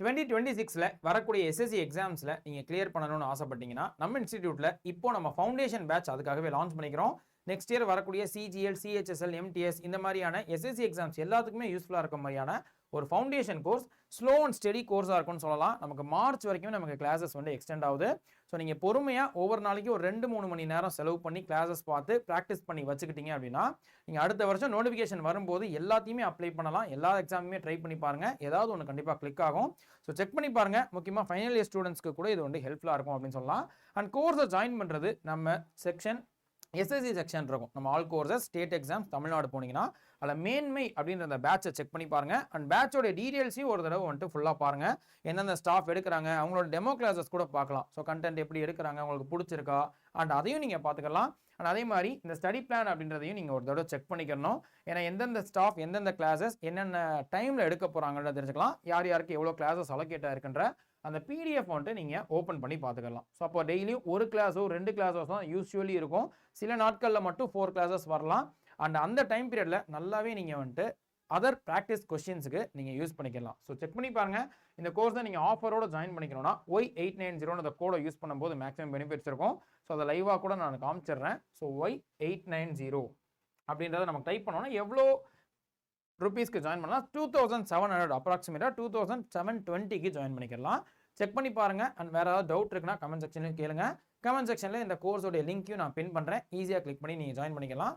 2026ல வரக்கூடிய எஸ்எஸ்சி எக்ஸாம்ஸ்ல நீங்க கிளியர் பண்ணணும்னு ஆசைப்பட்டீங்கன்னா நம்ம இன்ஸ்டிடியூட்ல இப்போ நம்ம ஃபவுண்டேஷன் பேட்ச் அதுக்காகவே லான்ச் பண்ணிக்கிறோம். நெக்ஸ்ட் இயர் வரக்கூடிய சிஜிஎல், சிஹெச்எஸ்எல், எம்டிஎஸ் இந்த மாதிரியான எஸ்எஸ்சி எக்ஸாம்ஸ் எல்லாத்துக்குமே யூஸ்ஃபுல்லா இருக்க மாதிரியான ஒரு foundation course, slow and steady கோர்ஸாக இருக்கும்னு சொல்லலாம். நமக்கு மார்ச் வரைக்கும் நமக்கு கிளாஸஸ் வந்து எக்ஸ்டெண்ட் ஆகுது. ஸோ நீங்கள் பொறுமையாக ஒவ்வொரு நாளைக்கு ஒரு 2-3 மணி நேரம் செலவு பண்ணி கிளாஸஸ் பார்த்து ப்ராக்டிஸ் பண்ணி வச்சுக்கிட்டீங்க அப்படின்னா நீங்கள் அடுத்த வருஷம் நோட்டிஃபிகேஷன் வரும்போது எல்லாத்தையுமே அப்ளை பண்ணலாம். எல்லா எக்ஸாமுமே ட்ரை பண்ணி பாருங்கள், ஏதாவது ஒன்று கண்டிப்பாக கிளிக் ஆகும். ஸோ செக் பண்ணி பாருங்கள். முக்கியமாக ஃபைனல் இயர் ஸ்டூடெண்ட்ஸ்க்கு கூட இது வந்து ஹெல்ப்ஃபுல்லாக இருக்கும் அப்படின்னு சொல்லலாம். அண்ட் கோர்ஸை ஜாயின் பண்ணுறது நம்ம செக்ஷன் எஸ்எஸ்சி செக்ஷன் இருக்கும். நம்ம all courses state exams Tamil Nadu போனீங்கன்னா அதில் மேன்மை அப்படின்ற அந்த பேட்சை செக் பண்ணி பாருங்க. அண்ட் பேட்சோட டீடைல்ஸையும் ஒரு தடவை வந்துட்டு ஃபுல்லாக பாருங்க. எந்தெந்த ஸ்டாஃப் எடுக்கிறாங்க, அவங்களோட டெமோ கிளாஸஸ் கூட பார்க்கலாம். ஸோ கண்டென்ட் எப்படி எடுக்கிறாங்க, உங்களுக்கு பிடிச்சிருக்கா அண்ட் அதையும் நீங்கள் பார்த்துக்கலாம். அண்ட் அதே மாதிரி இந்த ஸ்டடி பிளான் அப்படின்றதையும் நீங்கள் ஒரு தடவை செக் பண்ணிக்கணும். ஏன்னா எந்தெந்த ஸ்டாஃப் எந்தெந்த கிளாஸஸ் என்னென்ன டைமில் எடுக்க போகிறாங்கன்னு தெரிஞ்சுக்கலாம். யார் யாருக்கு எவ்வளோ கிளாஸஸ் அலோகேட் ஆயிருக்குன்ற அந்த பிடிஎஃப் வந்துட்டு நீங்கள் ஓப்பன் பண்ணி பார்த்துக்கலாம். ஸோ அப்போ டெய்லியும் ஒரு கிளாஸோ 2 கிளாஸோ தான் யூஸ்வலி இருக்கும். சில நாட்களில் மட்டும் 4 கிளாஸஸ் வரலாம். அண்ட் அந்த டைம் பீரியடில் நல்லாவே நீங்கள் வந்துட்டு அதர் ப்ராக்டிஸ் கொஸ்டின்ஸுக்கு நீங்கள் யூஸ் பண்ணிக்கலாம். ஸோ செக் பண்ணி பாருங்கள். இந்த கோர்ஸை நீங்கள் ஆஃபரோட ஜாயின் பண்ணிக்கணும்னா Y890 அந்த கோடை யூஸ் பண்ணும்போது மேக்ஸிமம் பெனிஃபிட்ஸ் இருக்கும். ஸோ அதை லைவாக கூட நான் காமிச்சிடுறேன். ஸோ Y890 அப்படின்றத நமக்கு டைப் பண்ணோன்னா எவ்வளோ ருபீஸ்க்கு ஜாயின் பண்ணலாம், 2700 அப்ராக்சிமேட்டாக 2720க்கு ஜாயின் பண்ணிக்கலாம். செக் பண்ணி பாருங்க. அண்ட் வேற ஏதாவது டவுட் இருக்குன்னா கமெண்ட் செக்ஷன்லையும் கேளுங்க. கமெண்ட் செக்ஷனில் இந்த கோர்ஸோடைய லிங்க்கையும் நான் பின் பண்ணுறேன். ஈஸியாக கிளிக் பண்ணி நீங்கள் ஜாயின் பண்ணிக்கலாம்.